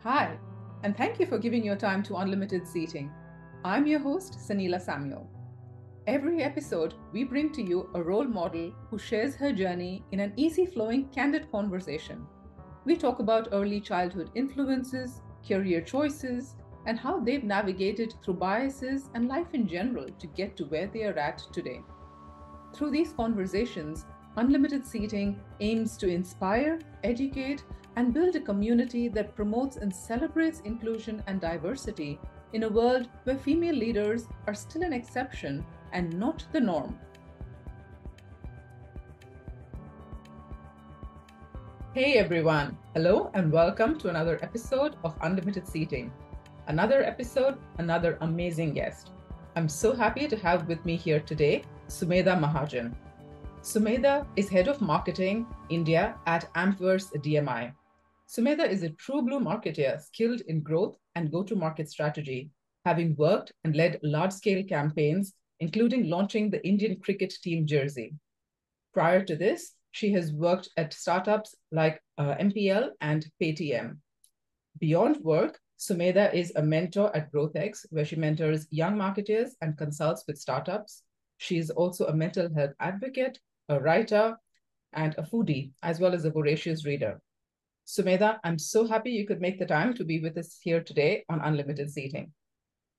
Hi, and thank you for giving your time to Unlimited Seating. I'm your host, Sanila Samuel. Every episode, we bring to you a role model who shares her journey in an easy flowing, candid conversation. We talk about early childhood influences, career choices, and how they've navigated through biases and life in general to get to where they are at today. Through these conversations, Unlimited Seating aims to inspire, educate, and build a community that promotes and celebrates inclusion and diversity in a world where female leaders are still an exception and not the norm. Hey everyone, hello and welcome to another episode of Unlimited Seating. Another episode, another amazing guest. I'm so happy to have with me here today Sumedha Mahajan. Sumedha is Head of Marketing India at Ampverse DMI. Sumedha is a true blue marketer skilled in growth and go-to-market strategy, having worked and led large-scale campaigns, including launching the Indian cricket team jersey. Prior to this, she has worked at startups like MPL and Paytm. Beyond work, Sumedha is a mentor at GrowthX, where she mentors young marketers and consults with startups. She is also a mental health advocate, a writer, and a foodie, as well as a voracious reader. Sumedha, I'm so happy you could make the time to be with us here today on Unlimited Seating.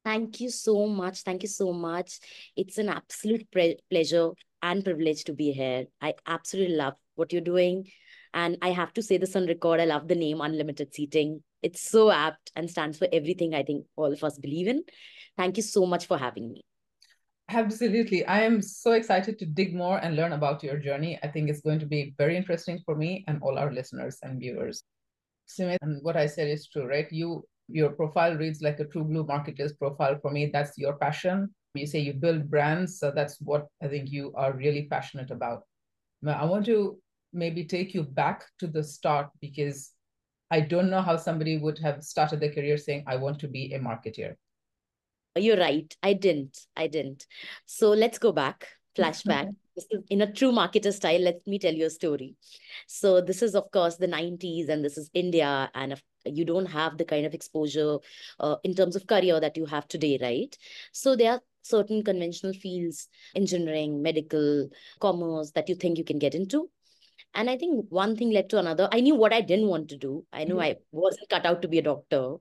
Thank you so much. Thank you so much. It's an absolute pleasure and privilege to be here. I absolutely love what you're doing. And I have to say this on record. I love the name Unlimited Seating. It's so apt and stands for everything I think all of us believe in. Thank you so much for having me. Absolutely. I am so excited to dig more and learn about your journey. I think it's going to be very interesting for me and all our listeners and viewers. Sumedha, and what I said is true, right? Your profile reads like a true blue marketer's profile. For me, that's your passion. You say you build brands, so that's what I think you are really passionate about. Now, I want to maybe take you back to the start because I don't know how somebody would have started their career saying, I want to be a marketer. You're right. I didn't. So let's go back, flashback. This is in a true marketer style. Let me tell you a story. So this is, of course, the 90s, and this is India. And you don't have the kind of exposure in terms of career that you have today, right? So there are certain conventional fields, engineering, medical, commerce, that you think you can get into. And I think one thing led to another. I knew what I didn't want to do. I knew I wasn't cut out to be a doctor.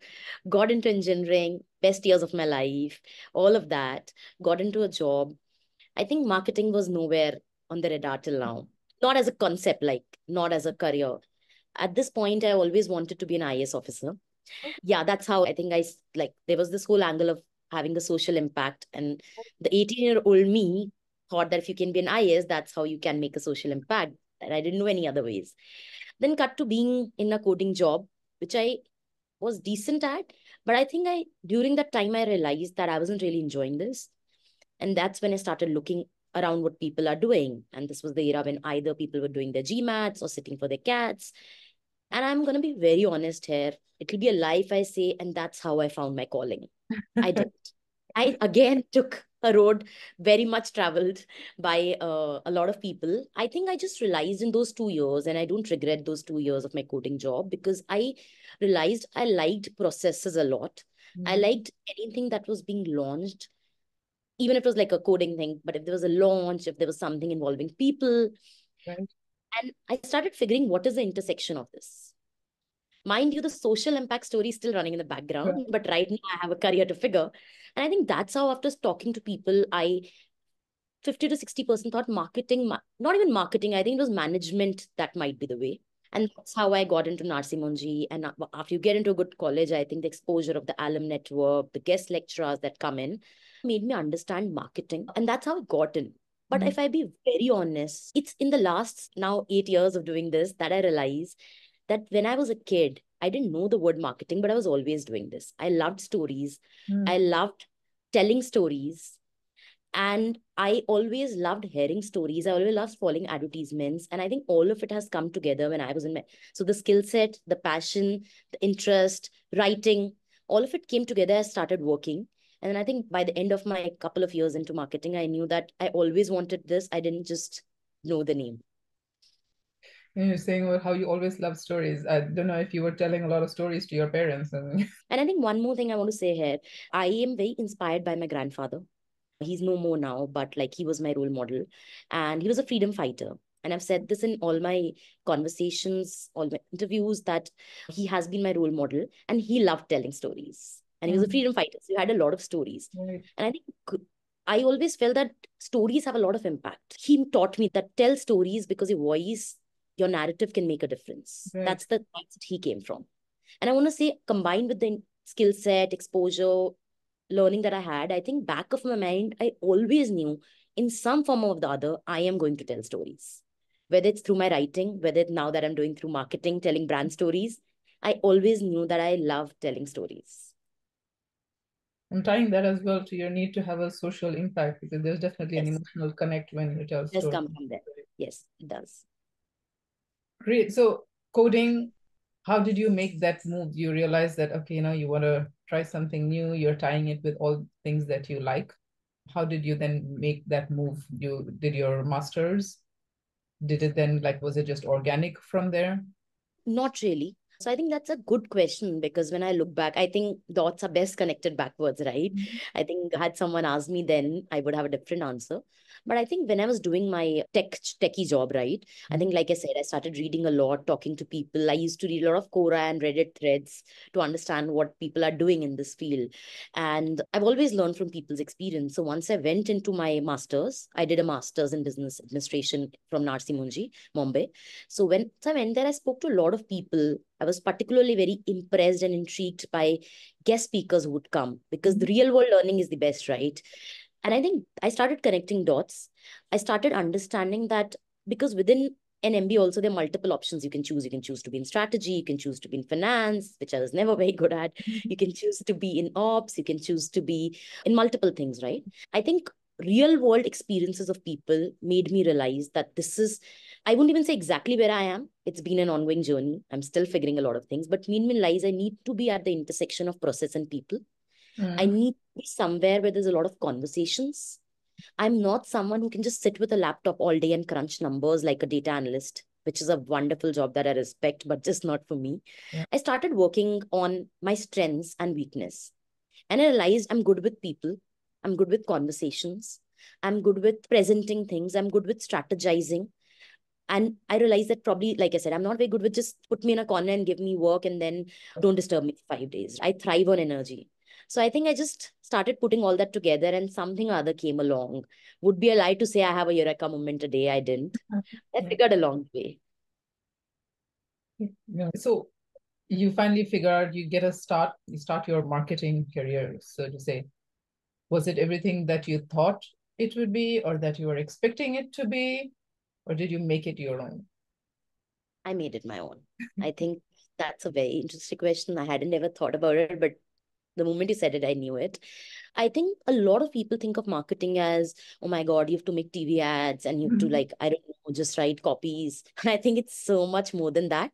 Got into engineering, best years of my life, all of that. Got into a job. I think marketing was nowhere on the radar till now. Not as a concept, like not as a career. At this point, I always wanted to be an IAS officer. Yeah, that's how I think like there was this whole angle of having a social impact. And the 18-year-old me thought that if you can be an IAS, that's how you can make a social impact. And I didn't know any other ways. Then cut to being in a coding job, which I was decent at. But I think during that time, I realized that I wasn't really enjoying this. And that's when I started looking around what people are doing. And this was the era when either people were doing their GMATs or sitting for their cats. And I'm going to be very honest here. It'll be a lie if I say, and that's how I found my calling. I did. I again took a road very much traveled by a lot of people. I think I just realized in those 2 years, and I don't regret those 2 years of my coding job, because I realized I liked processes a lot. I liked anything that was being launched, even if it was like a coding thing, but if there was a launch, if there was something involving people. Right. And I started figuring what is the intersection of this. Mind you, the social impact story is still running in the background, but right now I have a career to figure. And I think that's how, after talking to people, I 50 to 60% thought marketing, not even marketing, I think it was management that might be the way. And that's how I got into Narsimonji. And after you get into a good college, I think the exposure of the alum network, the guest lecturers that come in, made me understand marketing. And that's how I got in. But if I be very honest, it's in the last now 8 years of doing this that I realize that when I was a kid, I didn't know the word marketing, but I was always doing this. I loved stories. I loved telling stories. And I always loved hearing stories. I always loved following advertisements. And I think all of it has come together when I was in so the skill set, the passion, the interest, writing, all of it came together. I started working. And I think by the end of my couple of years into marketing, I knew that I always wanted this. I didn't just know the name. And you're saying well, how you always love stories. I don't know if you were telling a lot of stories to your parents. And And I think one more thing I want to say here, I am very inspired by my grandfather. He's no more now, but like he was my role model. And he was a freedom fighter. And I've said this in all my conversations, all my interviews, that he has been my role model and he loved telling stories. And he was a Mm, freedom fighter. So he had a lot of stories. right, And I think I always felt that stories have a lot of impact. He taught me that tell stories because your voice, your narrative can make a difference. right. That's the mindset he came from. And I want to say, combined with the skill set, exposure, learning that I had, I think back of my mind, I always knew in some form or the other, I am going to tell stories. Whether it's through my writing, whether it's now that I'm doing through marketing, telling brand stories, I always knew that I love telling stories. I'm tying that as well to your need to have a social impact because there's definitely an Yes, emotional connect when you tell it has stories. come from there. Yes, it does. Great. So coding, how did you make that move? You realize that, okay, you want to try something new, you're tying it with all things that you like. How did you then make that move? You did your master's? Did it then, like, was it just organic from there? Not really. So I think that's a good question because when I look back, I think dots are best connected backwards, right? Mhm. I think had someone asked me then, I would have a different answer. But I think when I was doing my techie job, right? I think, like I said, I started reading a lot, talking to people. I used to read a lot of Quora and Reddit threads to understand what people are doing in this field. And I've always learned from people's experience. So once I went into my master's, I did a master's in business administration from Narsi Munji, Mumbai. So when I went there, I spoke to a lot of people. I was particularly very impressed and intrigued by guest speakers who would come because the Mhm. real world learning is the best, right? And I think I started connecting dots. I started understanding that because within an MBA also there are multiple options you can choose. You can choose to be in strategy, you can choose to be in finance, which I was never very good at. You can choose to be in ops, you can choose to be in multiple things, right? I think real world experiences of people made me realize that this is, I won't even say exactly where I am. It's been an ongoing journey. I'm still figuring a lot of things, but made me realize I need to be at the intersection of process and people. I Mm. need to be somewhere where there's a lot of conversations. I'm not someone who can just sit with a laptop all day and crunch numbers like a data analyst, which is a wonderful job that I respect, but just not for me. Yeah. I started working on my strengths and weakness. And I realized I'm good with people. I'm good with conversations. I'm good with presenting things. I'm good with strategizing. And I realized that probably, like I said, I'm not very good with just put me in a corner and give me work and then don't disturb me for 5 days. I thrive on energy. So I think I just started putting all that together and something or other came along. Would be a lie to say I have a eureka moment a day. I didn't. I Yeah. figured along the way. Yeah. So you finally figure out you start your marketing career, so to say. Was it everything that you thought it would be or that you were expecting it to be, or did you make it your own? I made it my own. I think that's a very interesting question. I hadn't ever thought about it, but the moment you said it, I knew it. I think a lot of people think of marketing as, oh my God, you have to make TV ads and you have to, Mhm. like, I don't know, just write copies. And I think it's so much more than that.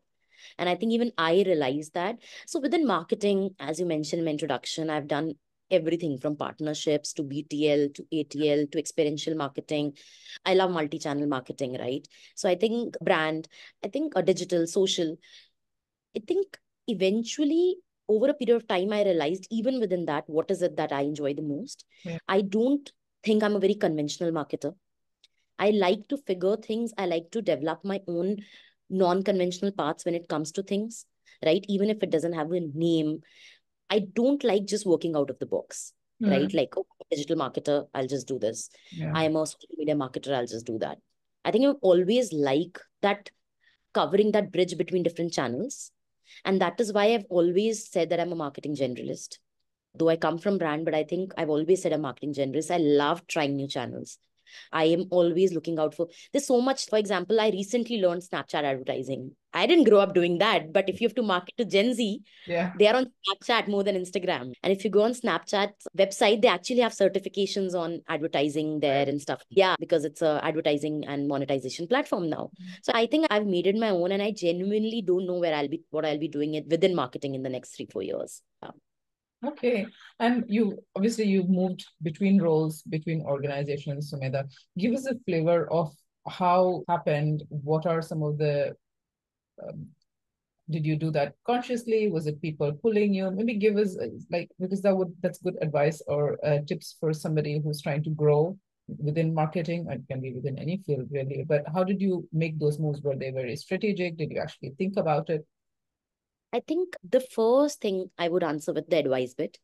And I think even I realized that. So within marketing, as you mentioned in my introduction, I've done everything from partnerships to BTL to ATL to experiential marketing. I love multi-channel marketing, right? So I think brand, I think a digital, social, I think eventually over a period of time, I realized even within that, what is it that I enjoy the most? Yeah. I don't think I'm a very conventional marketer. I like to figure things. I like to develop my own non-conventional paths when it comes to things, right? Even if it doesn't have a name, I don't like just working out of the box, right? Mm. Like, oh, digital marketer, I'll just do this. Yeah. I am a social media marketer, I'll just do that. I think I always like that covering that bridge between different channels. And that is why I've always said that I'm a marketing generalist. Though I come from brand, but I think I've always said I'm marketing generalist. I love trying new channels. I am always looking out for. There's so much. For example, I recently learned Snapchat advertising. I didn't grow up doing that, but if you have to market to Gen Z, Yeah. they are on Snapchat more than Instagram. And if you go on Snapchat's website, they actually have certifications on advertising there Right. and stuff. Yeah, because it's a advertising and monetization platform now. So I think I've made it my own, and I genuinely don't know where I'll be, what I'll be doing it within marketing in the next 3, 4 years. Okay. And you obviously you've moved between roles, between organizations, Sumedha. Give us a flavor of how happened. What are some of the Did you do that consciously? Was it people pulling you? Maybe give us because that's good advice or tips for somebody who's trying to grow within marketing. It can be within any field really. But how did you make those moves? Were they very strategic? Did you actually think about it? I think the first thing I would answer with the advice bit.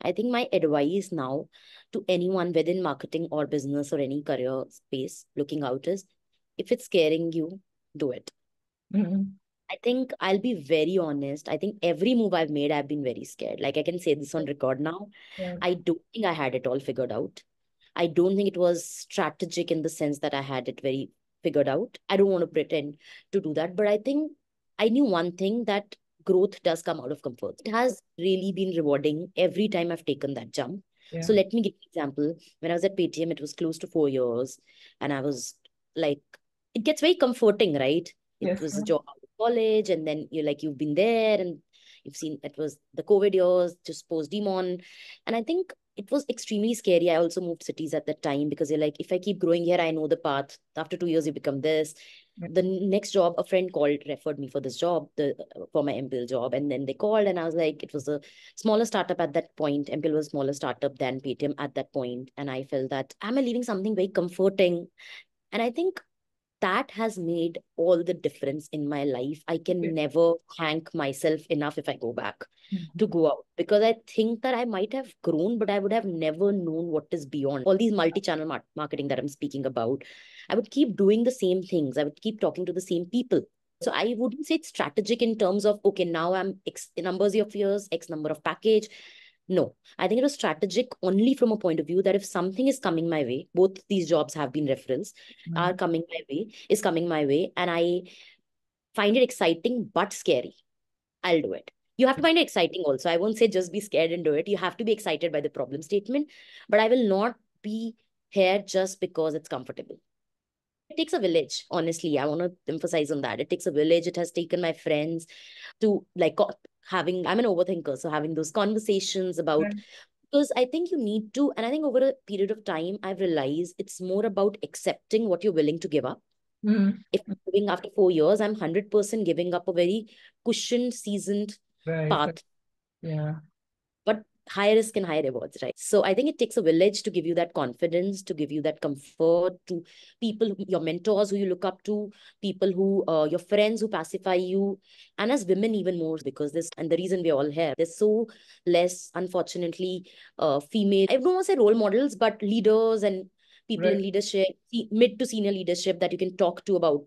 I think my advice now to anyone within marketing or business or any career space looking out is, if it's scaring you, do it. Mm-hmm. I think I'll be very honest. I think every move I've made, I've been very scared. Like I can say this on record now. Yeah. I don't think I had it all figured out. I don't think it was strategic in the sense that I had it very figured out. I don't want to pretend to do that, but I think I knew one thing, that growth does come out of comfort. It has really been rewarding every time I've taken that jump. Yeah. So let me give an example. When I was at Paytm, it was close to 4 years, and I was like, it gets very comforting, right? It Yes. was a job out of college, and then you're like, you've been there, and you've seen it was the COVID years, just post demon. And I think it was extremely scary. I also moved cities at that time because you're like, if I keep growing here, I know the path. After 2 years, you become this. Yeah. The next job, a friend called, referred me for this job, for my MPL job. And then they called, and I was like, it was a smaller startup at that point. MPL was a smaller startup than Paytm at that point. And I felt that, am I leaving something very comforting? And I think that has made all the difference in my life. I can never thank myself enough if I go back to go out, because I think that I might have grown, but I would have never known what is beyond all these multi-channel marketing that I'm speaking about. I would keep doing the same things. I would keep talking to the same people. So I wouldn't say it's strategic in terms of, okay, now I'm X numbers of years, X number of package. No, I think it was strategic only from a point of view that if something is coming my way, both these jobs have been referenced, are coming my way, is coming my way, and I find it exciting but scary, I'll do it. You have to find it exciting also. I won't say just be scared and do it. You have to be excited by the problem statement, but I will not be here just because it's comfortable. It takes a village, honestly. I want to emphasize on that. It takes a village. It has taken my friends to like having, I'm an overthinker, so having those conversations about, because I think you need to, and I think over a period of time, I've realized it's more about accepting what you're willing to give up. Mm-hmm. If I'm giving after 4 years, I'm 100% giving up a very cushioned, seasoned Right. path, Yeah. but high risk and high rewards, right? So I think it takes a village to give you that confidence, to give you that comfort, to people, your mentors who you look up to, people who, your friends who pacify you, and as women even more, because this, and the reason we're all here, there's so less, unfortunately, female, I don't want to say role models, but leaders and people in leadership, mid to senior leadership that you can talk to about,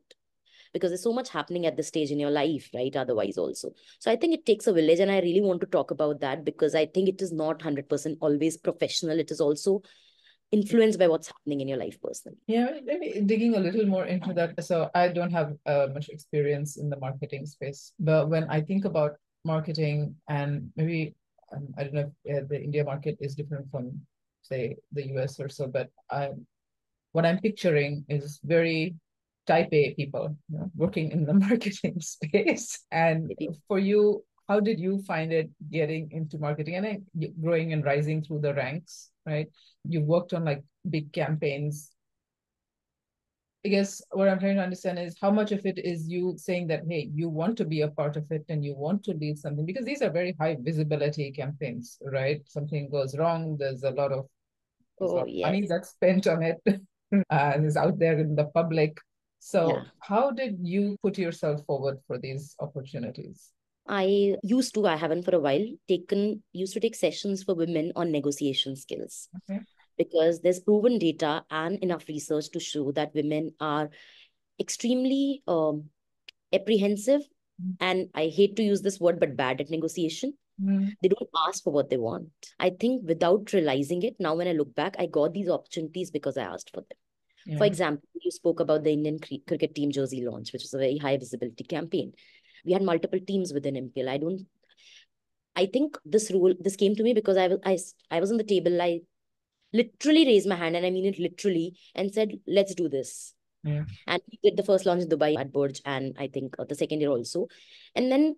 because there's so much happening at this stage in your life, right? Otherwise, also. So I think it takes a village, and I really want to talk about that because I think it is not 100% always professional. It is also influenced by what's happening in your life personally. Yeah, maybe digging a little more into that. So I don't have much experience in the marketing space, but when I think about marketing and maybe I don't know if the India market is different from, say, the US or so, but what I'm picturing is very type A people, working in the marketing space. And for you, how did you find it getting into marketing and then growing and rising through the ranks, right? You worked on like big campaigns. I guess what I'm trying to understand is how much of it is you saying that, hey, you want to be a part of it and you want to lead something, because these are very high visibility campaigns, right? Something goes wrong, there's a lot of money that's spent on it and is out there in the public. So how did you put yourself forward for these opportunities? I haven't for a while, used to take sessions for women on negotiation skills. Okay. Because there's proven data and enough research to show that women are extremely apprehensive, and I hate to use this word, but bad at negotiation. They don't ask for what they want. I think without realizing it, now when I look back, I got these opportunities because I asked for them. Yeah. For example, you spoke about the Indian cricket team jersey launch, which was a very high visibility campaign. We had multiple teams within MPL. I think this came to me because I was on the table. I literally raised my hand, and I mean it literally, and said, let's do this. Yeah. And we did the first launch in Dubai at Burj, and I think the second year also. And then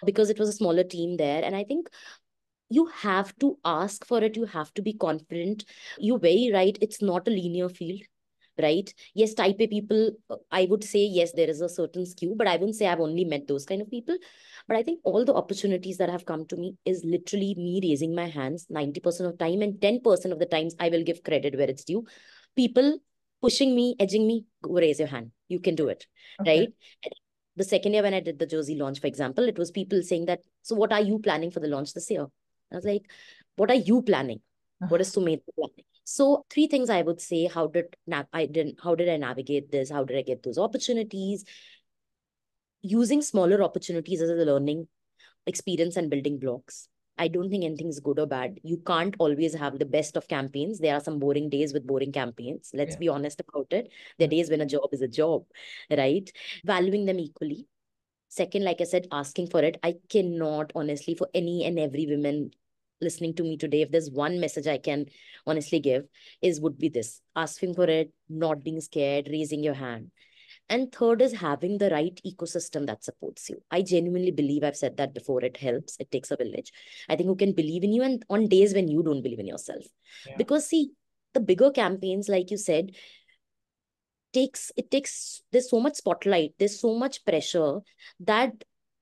because it was a smaller team there, and I think you have to ask for it. You have to be confident. You're very right. It's not a linear field. right? Yes, type A people, I would say, yes, there is a certain skew, but I wouldn't say I've only met those kind of people. But I think all the opportunities that have come to me is literally me raising my hands 90% of time, and 10% of the times I will give credit where it's due. People pushing me, edging me, go raise your hand. You can do it, Okay. right? The second year when I did the jersey launch, for example, it was people saying that, so what are you planning for the launch this year? I was like, what are you planning? What is Sumedha planning? So three things I would say. How did I navigate this? How did I get those opportunities? Using smaller opportunities as a learning experience and building blocks. I don't think anything's good or bad. You can't always have the best of campaigns. There are some boring days with boring campaigns. Let's Yeah. be honest about it. There are days when a job is a job, right? Valuing them equally. Second, like I said, asking for it. I cannot honestly, for any and every woman listening to me today, if there's one message I can honestly give, is would be this: asking for it, not being scared, raising your hand. And third is having the right ecosystem that supports you. I genuinely believe, I've said that before, it helps. It takes a village. I think who can believe in you and on days when you don't believe in yourself. Yeah. Because see, the bigger campaigns, like you said, takes there's so much spotlight, there's so much pressure that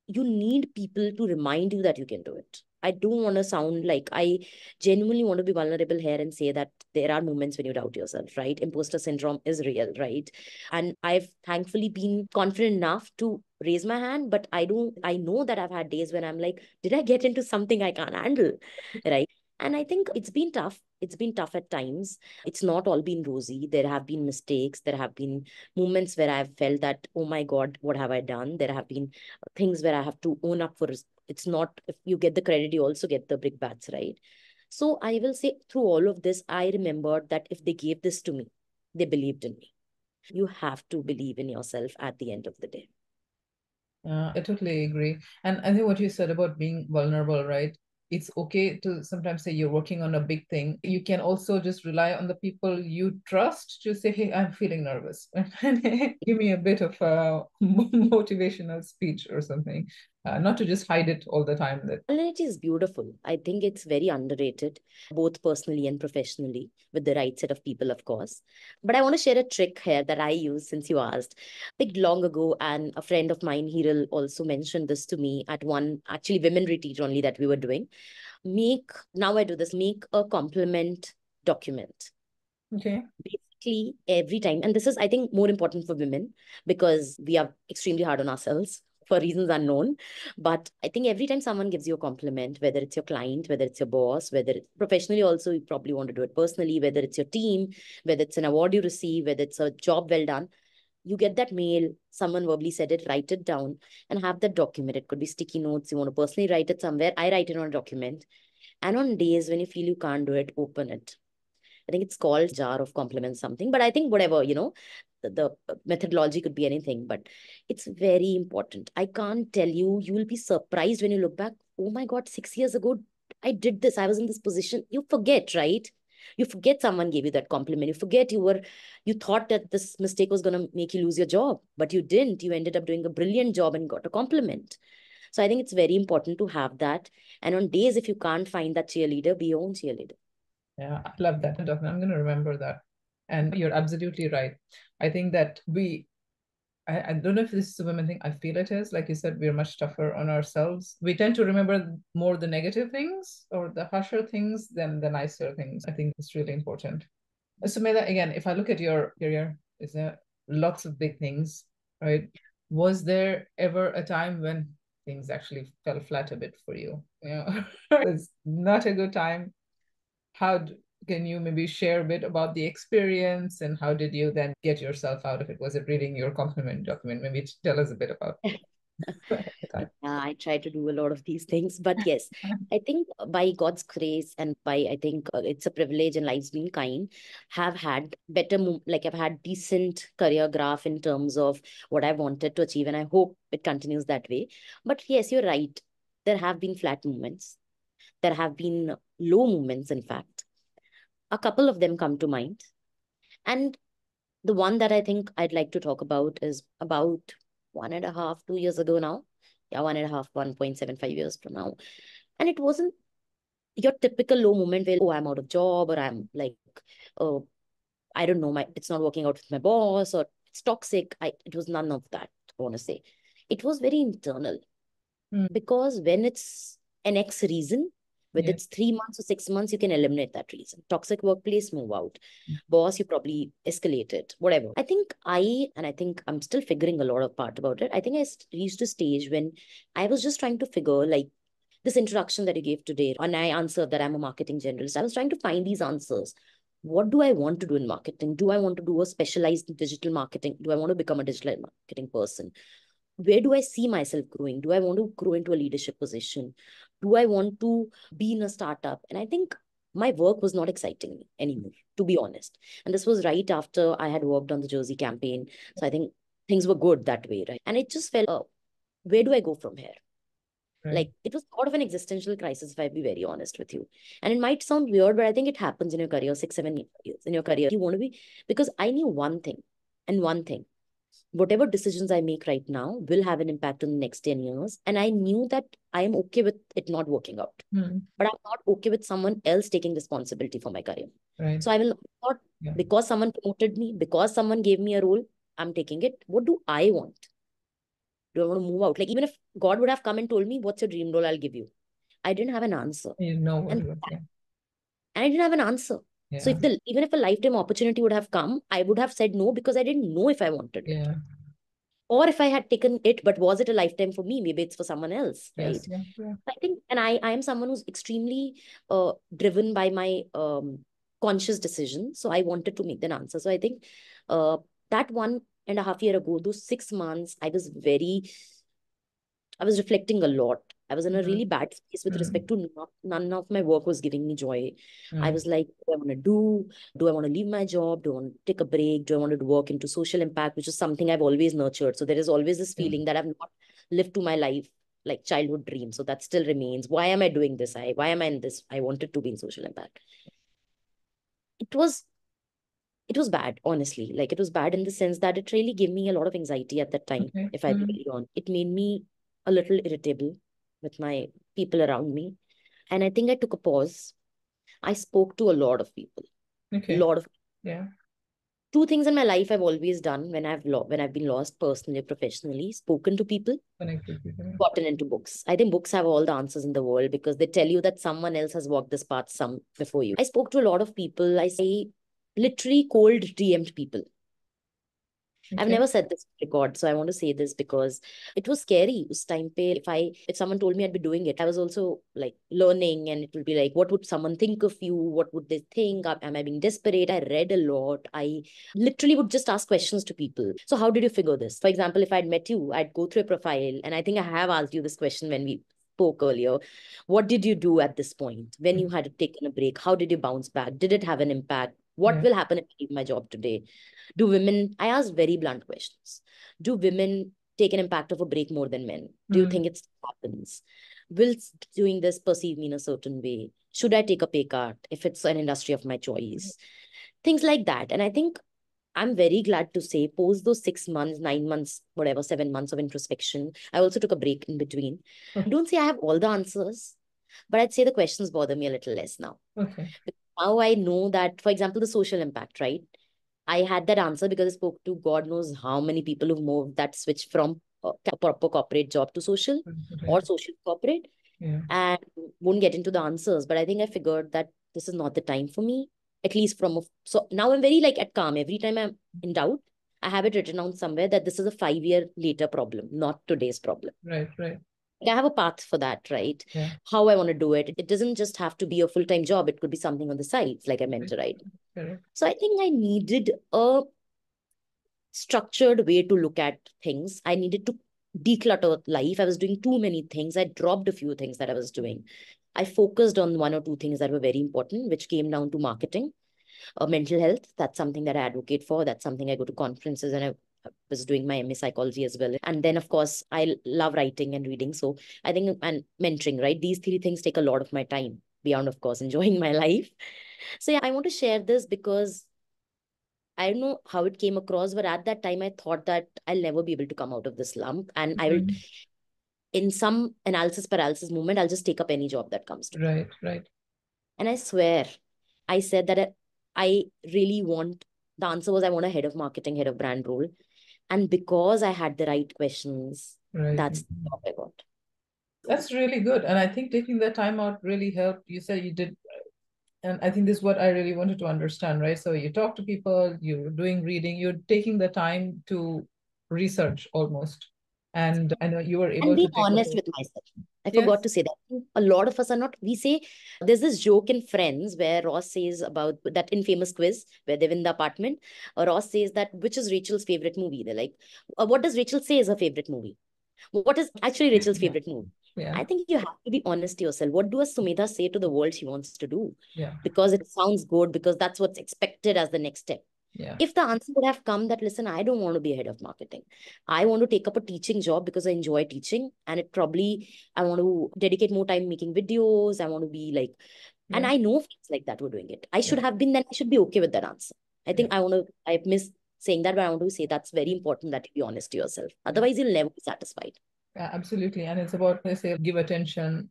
you need people to remind you that you can do it. I don't want to sound like, I genuinely want to be vulnerable here and say that there are moments when you doubt yourself, right? Imposter syndrome is real, right? And I've thankfully been confident enough to raise my hand, but I know that I've had days when I'm like, did I get into something I can't handle, right? And I think it's been tough. It's been tough at times. It's not all been rosy. There have been mistakes. There have been moments where I've felt that, oh my God, what have I done? There have been things where I have to own up for. It's not, if you get the credit, you also get the big bats, right? So I will say, through all of this, I remembered that if they gave this to me, they believed in me. You have to believe in yourself at the end of the day. I totally agree. And I think what you said about being vulnerable, right? It's okay to sometimes say you're working on a big thing. You can also just rely on the people you trust to say, hey, I'm feeling nervous. Give me a bit of a motivational speech or something. Not to just hide it all the time. That Vulnerability is beautiful. I think it's very underrated, both personally and professionally, with the right set of people, of course. But I want to share a trick here that I use since you asked. Picked long ago, and a friend of mine, Hiral, also mentioned this to me at one actually women retreat only that we were doing. Now I do this, make a compliment document. okay. Basically, every time, and this is, I think, more important for women because we are extremely hard on ourselves for reasons unknown. But I think every time someone gives you a compliment, whether it's your client, whether it's your boss, whether it's professionally, also, you probably want to do it personally, whether it's your team, whether it's an award you receive, whether it's a job well done, you get that mail, someone verbally said it, write it down and have that document. It could be sticky notes, you want to personally write it somewhere. I write it on a document. And on days when you feel you can't do it, open it. I think it's called jar of compliments something, but I think whatever, the methodology could be anything, but it's very important. I can't tell you, you will be surprised when you look back. Oh my God, 6 years ago, I did this. I was in this position. You forget, right? You forget someone gave you that compliment. You forget you thought that this mistake was going to make you lose your job, but you didn't. You ended up doing a brilliant job and got a compliment. So I think it's very important to have that. And on days if you can't find that cheerleader, be your own cheerleader. Yeah, I love that. Definitely. I'm going to remember that. And you're absolutely right. I think that I don't know if this is a women thing. I feel it is. Like you said, we're much tougher on ourselves. We tend to remember more the negative things or the harsher things than the nicer things. I think it's really important. Sumedha, again, if I look at your career, is there lots of big things, right? Was there ever a time when things actually fell flat a bit for you? It's not a good time. Can you maybe share a bit about the experience and how did you then get yourself out of it? Was it reading your compliment document? Maybe tell us a bit about the time. I try to do a lot of these things, but yes, I think by God's grace and by, I think it's a privilege and life's been kind, have had like I've had decent career graph in terms of what I wanted to achieve, and I hope it continues that way. But yes, you're right. There have been flat moments. There have been low moments, in fact. A couple of them come to mind. And the one that I think I'd like to talk about is about 1.5, 2 years ago now. Yeah, 1.5, 1.75 years from now. And it wasn't your typical low moment where, oh, I'm out of job or I'm like, oh, I don't know, it's not working out with my boss, or it's toxic. It was none of that, I want to say. It was very internal. Because when it's an X reason, whether it's 3 months or 6 months, you can eliminate that reason. Toxic workplace, move out. Boss, you probably escalate it, whatever. I think I'm still figuring a lot of part about it. I think I reached a stage when I was just trying to figure, like, this introduction that you gave today, and I answered that I'm a marketing generalist. I was trying to find these answers. What do I want to do in marketing? Do I want to do a specialized digital marketing? Do I want to become a digital marketing person? Where do I see myself growing? Do I want to grow into a leadership position? Do I want to be in a startup? And I think my work was not exciting me anymore, to be honest. And this was right after I had worked on the Jersey campaign. So I think things were good that way, right? And it just felt, where do I go from here? Like, it was sort of an existential crisis, if I be very honest with you. And it might sound weird, but I think it happens in your career, 6, 7 years in your career. You want to be, because I knew one thing, and one thing, whatever decisions I make right now will have an impact on the next 10 years. And I knew that I am okay with it not working out. But I'm not okay with someone else taking responsibility for my career. So I will not, because someone promoted me, because someone gave me a role, I'm taking it. What do I want? Do I want to move out? Like, even if God would have come and told me, what's your dream role? I'll give you. I didn't have an answer. And I didn't have an answer. So even if a lifetime opportunity would have come, I would have said no because I didn't know if I wanted it. Or if I had taken it, but was it a lifetime for me? Maybe it's for someone else, right? I think, and I am someone who's extremely driven by my conscious decision. So I wanted to make an answer. So I think that 1.5 years ago, those 6 months, I was reflecting a lot. I was in a really bad space with respect to none of my work was giving me joy. I was like, what do I want to do? Do I want to leave my job? Do I want to take a break? Do I want to work into social impact, which is something I've always nurtured? So there is always this feeling that I've not lived to my life like childhood dream. So that still remains. Why am I doing this? Why am I in this? I wanted to be in social impact. It was bad, honestly. Like, it was bad in the sense that it really gave me a lot of anxiety at that time, if I be really honest. It made me a little irritable with my people around me. And I think I took a pause. I spoke to a lot of people. A lot of two things in my life I've always done when I've been lost personally, professionally: spoken to people, gotten into books. I think books have all the answers in the world because they tell you that someone else has walked this path some before you. I spoke to a lot of people. I literally cold DM'd people. I've never said this record, so I want to say this because it was scary. Us time pe, if someone told me I'd be doing it, I was also like learning, and it would be like, what would someone think of you? What would they think? Am I being desperate? I read a lot. I literally would just ask questions to people. So how did you figure this? For example, if I'd met you, I'd go through a profile, and I think I have asked you this question when we spoke earlier. What did you do at this point when you had taken a break? How did you bounce back? Did it have an impact? What will happen if I leave my job today? I asked very blunt questions. Do women take an impact of a break more than men? Do you think it happens? Will doing this perceive me in a certain way? Should I take a pay cut if it's an industry of my choice? Things like that. And I think I'm very glad to say, post those 6 months, 9 months, whatever, 7 months of introspection, I also took a break in between. Don't say I have all the answers, but I'd say the questions bother me a little less now. Now I know that, for example, the social impact, right? I had that answer because I spoke to God knows how many people who've moved that switch from a proper corporate job to social or social corporate and won't get into the answers. But I think I figured that this is not the time for me, at least so now I'm very like at calm. Every time I'm in doubt, I have it written down somewhere that this is a 5 year later problem, not today's problem. I have a path for that, right? How I want to do it. It doesn't just have to be a full-time job. It could be something on the sides, like I mentioned, right? So I think I needed a structured way to look at things. I needed to declutter life. I was doing too many things. I dropped a few things that I was doing. I focused on one or two things that were very important, which came down to marketing, mental health. That's something that I advocate for. That's something I go to conferences, and I was doing my MA psychology as well. And then, of course, I love writing and reading. So I think, and mentoring, right? These three things take a lot of my time beyond, of course, enjoying my life. So yeah, I want to share this because I don't know how it came across, but at that time, I thought that I'll never be able to come out of this slump. And I will, in some analysis paralysis moment, I'll just take up any job that comes to me. And I swear, I said that I really want The answer was I want a head of marketing, head of brand role. And because I had the right questions, Right. that's the job I got. That's really good. And I think taking the time out really helped. You said you did, and I think this is what I really wanted to understand, right? So you talk to people, you're doing reading, you're taking the time to research almost. And I know you were And able to being take honest up. with myself. I forgot Yes. to say that. A lot of us are not, we say, there's this joke in Friends where Ross says about that infamous quiz where they're in the apartment. Ross says that, which is Rachel's favorite movie? They're like, what does Rachel say is her favorite movie? What is actually Rachel's Yeah. favorite movie? Yeah. I think you have to be honest to yourself. What does Sumedha say to the world she wants to do? Yeah. Because it sounds good, because that's what's expected as the next step. Yeah. If the answer would have come that, listen, I don't want to be a head of marketing. I want to take up a teaching job because I enjoy teaching. And it probably, I want to dedicate more time making videos. I want to be like, and Yeah. I know friends like that were doing it. I Yeah. should have been, then I should be okay with that answer. I Yeah. think I miss saying that, but I want to say that's very important that you be honest to yourself. Yeah. Otherwise, you'll never be satisfied. Yeah, absolutely. And it's about, they say, give attention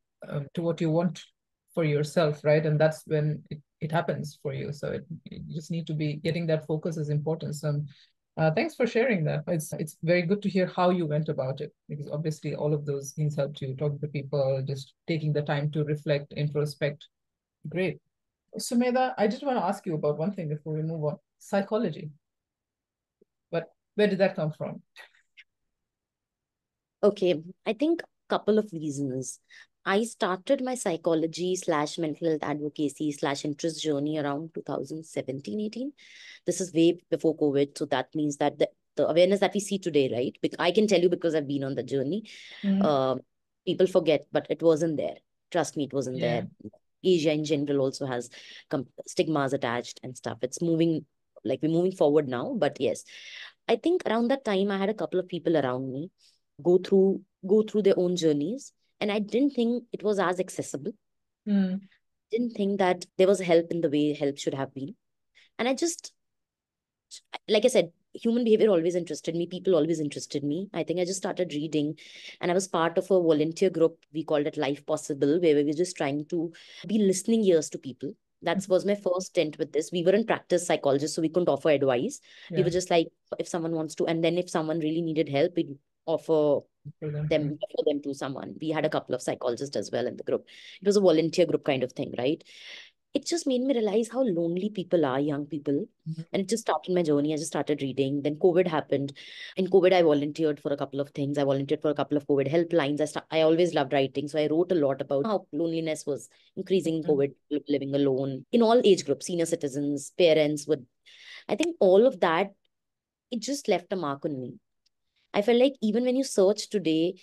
to what you want for yourself, right? And that's when it happens for you. So you just need to be getting that focus is important. So thanks for sharing that. It's very good to hear how you went about it, because obviously all of those things helped you talk to people, just taking the time to reflect, introspect. Great. Sumedha, I just want to ask you about one thing before we move on. Psychology. But where did that come from? Okay, I think couple of reasons. I started my psychology slash mental health advocacy slash interest journey around 2017, 18. This is way before COVID. So that means that the awareness that we see today, right? I can tell you because I've been on the journey. Mm, Um, People forget, but it wasn't there. Trust me, it wasn't yeah. there. Asia in general also has stigmas attached and stuff. It's moving, like we're moving forward now. But yes, I think around that time, I had a couple of people around me go through their own journeys, and I didn't think it was as accessible. Mm, Didn't think that there was help in the way help should have been. And I just, like I said, human behavior always interested me, people always interested me. I think I just started reading, and I was part of a volunteer group. We called it Life Possible, where we were just trying to be listening ears to people. That was my first stint with this. We weren't practice psychologists, so we couldn't offer advice. We yeah. were just like, if someone wants to, and then if someone really needed help, we'd offer For them. them refer them to someone. We had a couple of psychologists as well in the group. It was a volunteer group kind of thing, right? It just made me realize how lonely people are, young people. Mhm. And it just started my journey. I just started reading. Then COVID happened. In COVID, I volunteered for a couple of things. I volunteered for a couple of COVID helplines. I always loved writing. So I wrote a lot about how loneliness was increasing in COVID, people living alone in all age groups, senior citizens, parents would. I think all of that, it just left a mark on me. I felt like even when you search today,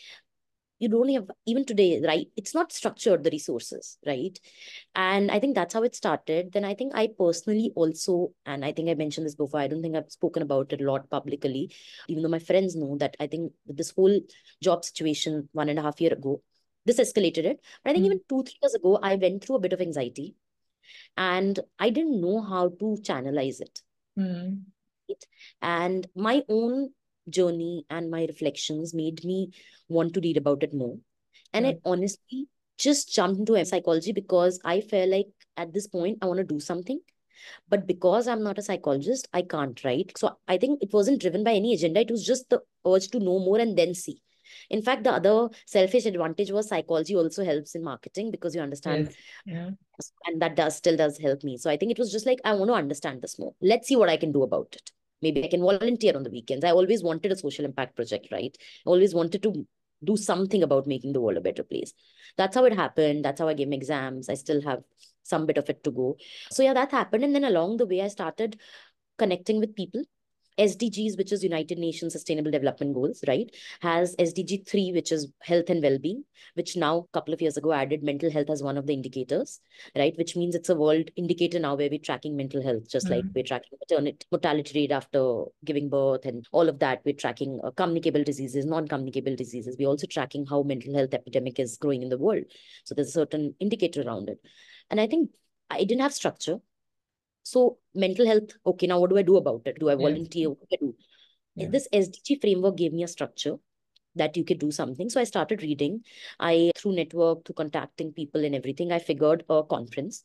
you don't have, even today, right, it's not structured, the resources, right? And I think that's how it started. Then I think I personally also, and I think I mentioned this before, I don't think I've spoken about it a lot publicly, even though my friends know that. I think with this whole job situation 1.5 year ago, this escalated it. But I think Mm, even 2 3 years ago, I went through a bit of anxiety, and I didn't know how to channelize it. mm, It. And my own journey and my reflections made me want to read about it more. And I right. honestly just jumped into psychology because I felt like at this point I want to do something. But because I'm not a psychologist, I can't, right? So I think it wasn't driven by any agenda. It was just the urge to know more and then see. In fact, the other selfish advantage was psychology also helps in marketing because you understand, Yes. Yeah. and that does still does help me. So I think it was just like, I want to understand this more. Let's see what I can do about it. Maybe I can volunteer on the weekends. I always wanted a social impact project, right? I always wanted to do something about making the world a better place. That's how it happened. That's how I gave my exams. I still have some bit of it to go. So yeah, that happened. And then along the way, I started connecting with people. SDGs, which is United Nations Sustainable Development Goals, right, has SDG 3, which is health and well-being, which now a couple of years ago added mental health as one of the indicators, right, which means it's a world indicator now where we're tracking mental health, just like Mm, we're tracking maternity mortality rate after giving birth and all of that. We're tracking communicable diseases, non-communicable diseases. We're also tracking how mental health epidemic is growing in the world. So there's a certain indicator around it. And I think I didn't have structure. So mental health, okay, now what do I do about it? Do I yes. volunteer? What do I do? Yeah. This SDG framework gave me a structure that you could do something. So I started reading. Through network, through contacting people and everything, I figured a conference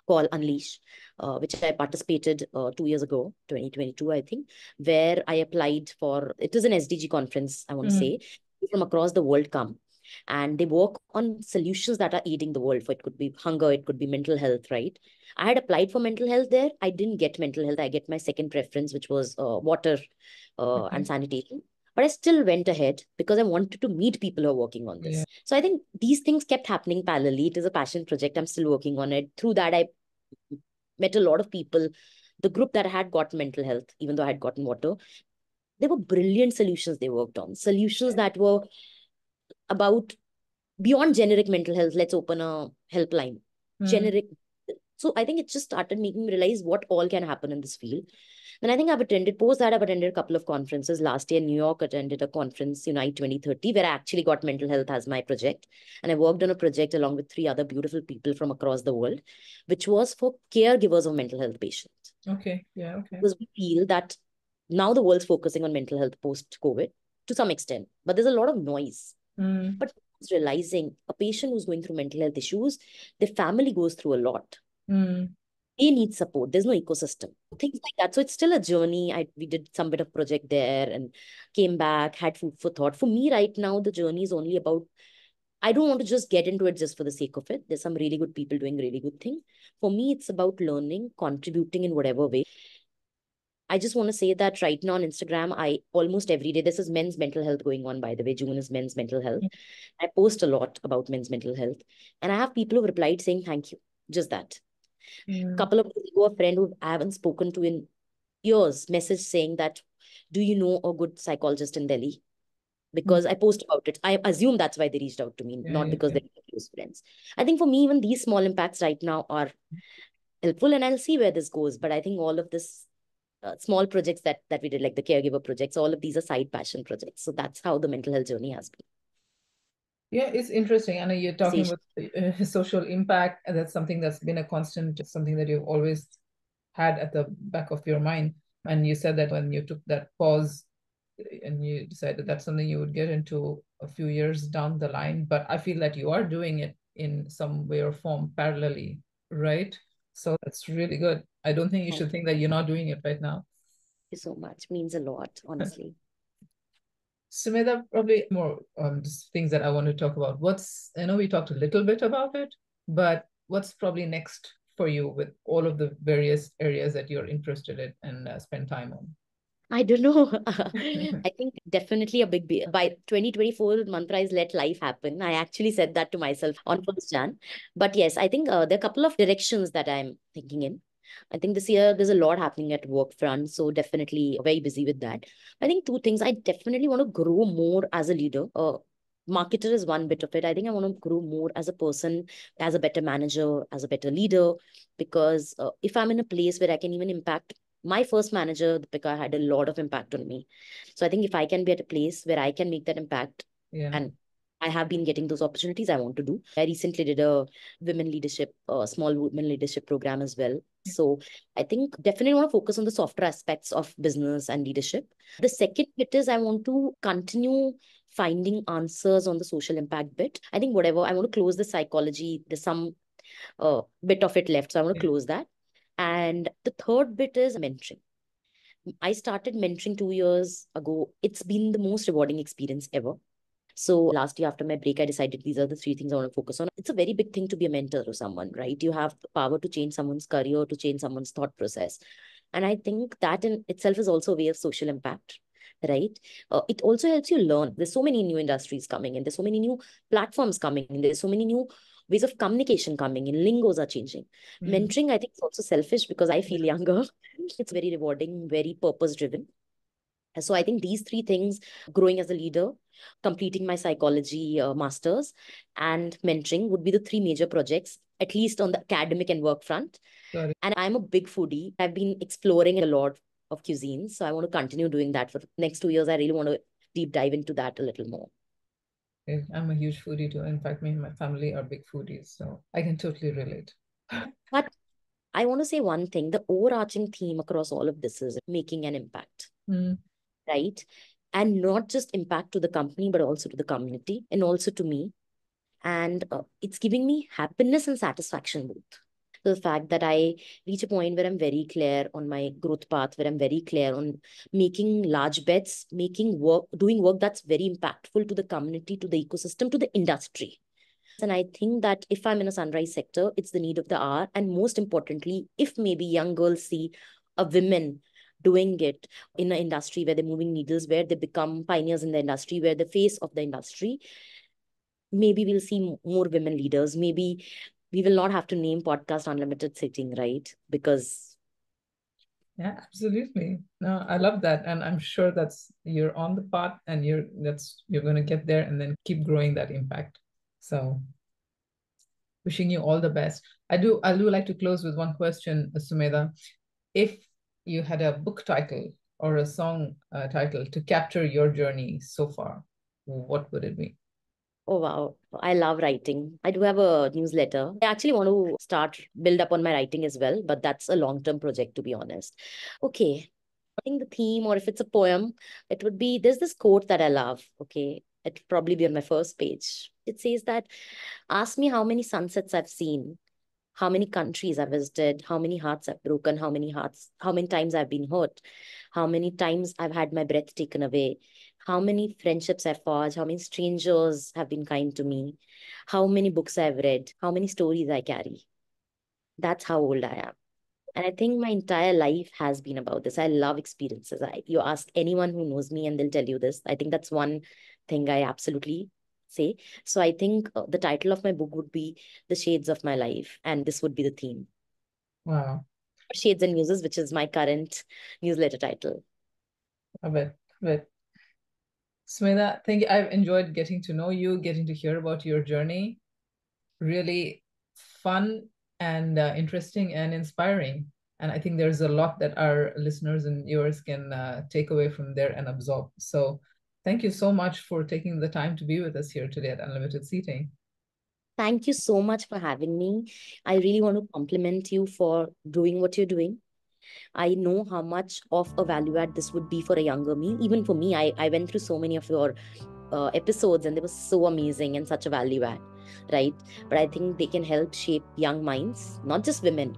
called Unleash, which I participated 2 years ago, 2022, I think, where I applied for, it is an SDG conference, I want to say, from across the world come. And they work on solutions that are aiding the world. For it could be hunger, it could be mental health, right? I had applied for mental health there. I didn't get mental health. I get my second preference, which was water and sanitation. But I still went ahead because I wanted to meet people who are working on this. Yeah. So I think these things kept happening parallelly. It is a passion project. I'm still working on it. Through that, I met a lot of people. The group that had got mental health, even though I had gotten water, they were brilliant solutions they worked on. Solutions that were about beyond generic mental health. Let's open a helpline. Generic. So I think it just started making me realize what all can happen in this field. And I think post that, I've attended a couple of conferences. Last year, New York attended a conference, Unite 2030, where I actually got mental health as my project. And I worked on a project along with 3 other beautiful people from across the world, which was for caregivers of mental health patients. Okay. Yeah. Okay. Because we feel that now the world's focusing on mental health post-COVID to some extent, but there's a lot of noise. But realizing a patient who's going through mental health issues, their family goes through a lot. They need support. There's no ecosystem. Things like that. So it's still a journey. We did some bit of project there and came back, had food for thought. For me right now, the journey is only about, I don't want to just get into it just for the sake of it. There's some really good people doing really good things. For me, it's about learning, contributing in whatever way. I just want to say that right now on Instagram, I almost every day, this is men's mental health going on, by the way. June is men's mental health. I post a lot about men's mental health. And I have people who have replied saying, thank you. Just that. Couple of days ago, a friend who I haven't spoken to in years message saying that, do you know a good psychologist in Delhi? Because I post about it. I assume that's why they reached out to me, not because they're close friends. I think for me, even these small impacts right now are helpful, and I'll see where this goes. But I think all of this small projects that we did, like the caregiver projects, all of these are side passion projects. So that's how the mental health journey has been. Yeah, it's interesting. I know you're talking about social impact, and that's something that's been a constant, something that you've always had at the back of your mind. And you said that when you took that pause and you decided that's something you would get into a few years down the line, but I feel that you are doing it in some way or form parallelly, right? So that's really good. I don't think you should think that you're not doing it right now. Thank you so much. Means a lot, honestly. Sumedha, probably more just things that I want to talk about. I know we talked a little bit about it, but what's probably next for you with all of the various areas that you're interested in and spend time on? I don't know. I think definitely a big by 2024 mantra is let life happen. I actually said that to myself on 1st Jan. But yes, I think there are a couple of directions that I'm thinking in. I think this year there's a lot happening at work front, so definitely very busy with that. I think 2 things. I definitely want to grow more as a leader. Marketer is one bit of it. I think I want to grow more as a person, as a better manager, as a better leader, because if I'm in a place where I can even impact my first manager, Deepika, had a lot of impact on me. So I think if I can be at a place where I can make that impact, and I have been getting those opportunities, I want to do. I recently did a small women leadership program as well. So I think definitely want to focus on the softer aspects of business and leadership. The second bit is I want to continue finding answers on the social impact bit. I think whatever, I want to close the psychology. There's some bit of it left. So I want to close that. And the third bit is mentoring. I started mentoring 2 years ago. It's been the most rewarding experience ever. So last year after my break, I decided these are the 3 things I want to focus on. It's a very big thing to be a mentor to someone, right? You have the power to change someone's career, to change someone's thought process. And I think that in itself is also a way of social impact, right? It also helps you learn. There's so many new industries coming in. There's so many new platforms coming in. There's so many new ways of communication coming in. Lingos are changing. Mentoring, I think, is also selfish because I feel younger. It's very rewarding, very purpose driven. So I think these 3 things, growing as a leader, completing my psychology masters, and mentoring would be the 3 major projects, at least on the academic and work front. Got it. And I'm a big foodie. I've been exploring a lot of cuisines. So I want to continue doing that for the next 2 years. I really want to deep dive into that a little more. I'm a huge foodie too. In fact, me and my family are big foodies, so I can totally relate. But I want to say one thing, the overarching theme across all of this is making an impact, right? And not just impact to the company, but also to the community and also to me. And it's giving me happiness and satisfaction both. The fact that I reach a point where I'm very clear on my growth path, where I'm very clear on making large bets, making work, doing work that's very impactful to the community, to the ecosystem, to the industry. And I think that if I'm in a sunrise sector, it's the need of the hour. And most importantly, if maybe young girls see a women doing it in an industry where they're moving needles, where they become pioneers in the industry, where the face of the industry, maybe we'll see more women leaders. Maybe we will not have to name podcast Unlimited Sitting, right? Because Yeah, absolutely. No, I love that. And I'm sure you're on the path and you're going to get there and then keep growing that impact. So wishing you all the best. I do like to close with one question, Sumedha. If you had a book title or a song title to capture your journey so far, what would it be? oh wow, I love writing. I do have a newsletter. I actually want to build up on my writing as well, but that's a long-term project, to be honest. Okay, I think the theme, or if it's a poem, it would be, there's this quote that I love. Okay, it'll probably be on my first page. It says that, ask me how many sunsets I've seen, how many countries I visited, how many hearts I've broken, how many times I've been hurt, how many times I've had my breath taken away, how many friendships I've forged, how many strangers have been kind to me, how many books I've read, how many stories I carry. That's how old I am. And I think my entire life has been about this. I love experiences. You ask anyone who knows me and they'll tell you this. I think that's one thing I absolutely say. So I think the title of my book would be The Shades of My Life, and this would be the theme. Wow. Shades and Muses, which is my current newsletter title. I bet. Sumedha, thank you. I've enjoyed getting to know you, getting to hear about your journey. Really fun and interesting and inspiring. And I think there's a lot that our listeners and viewers can take away from there and absorb. So thank you so much for taking the time to be with us here today at Unlimited Seating. Thank you so much for having me. I really want to compliment you for doing what you're doing. I know how much of a value add this would be for a younger me. Even for me, I went through so many of your episodes and they were so amazing and such a value add, right? But I think they can help shape young minds, not just women,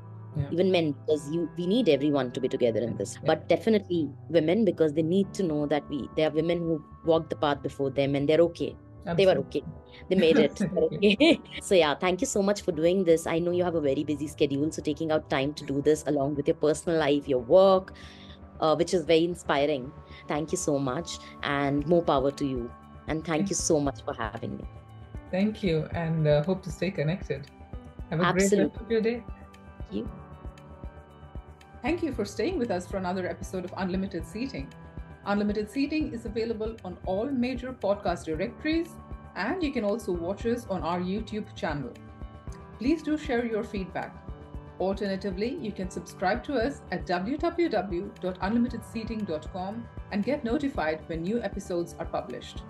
even men, because we need everyone to be together in this. But definitely women, because they need to know that there are women who walked the path before them and they're okay. Absolutely. They were okay. They made it. Okay. So yeah, thank you so much for doing this. I know you have a very busy schedule, so taking out time to do this along with your personal life, your work, which is very inspiring. Thank you so much, and more power to you. And thank you so much for having me. Thank you, and hope to stay connected. Have a Absolutely. great rest of your day. Thank you. Thank you for staying with us for another episode of Unlimited Seating. Unlimited Seating is available on all major podcast directories, and you can also watch us on our YouTube channel. Please do share your feedback. Alternatively, you can subscribe to us at www.unlimitedseating.com and get notified when new episodes are published.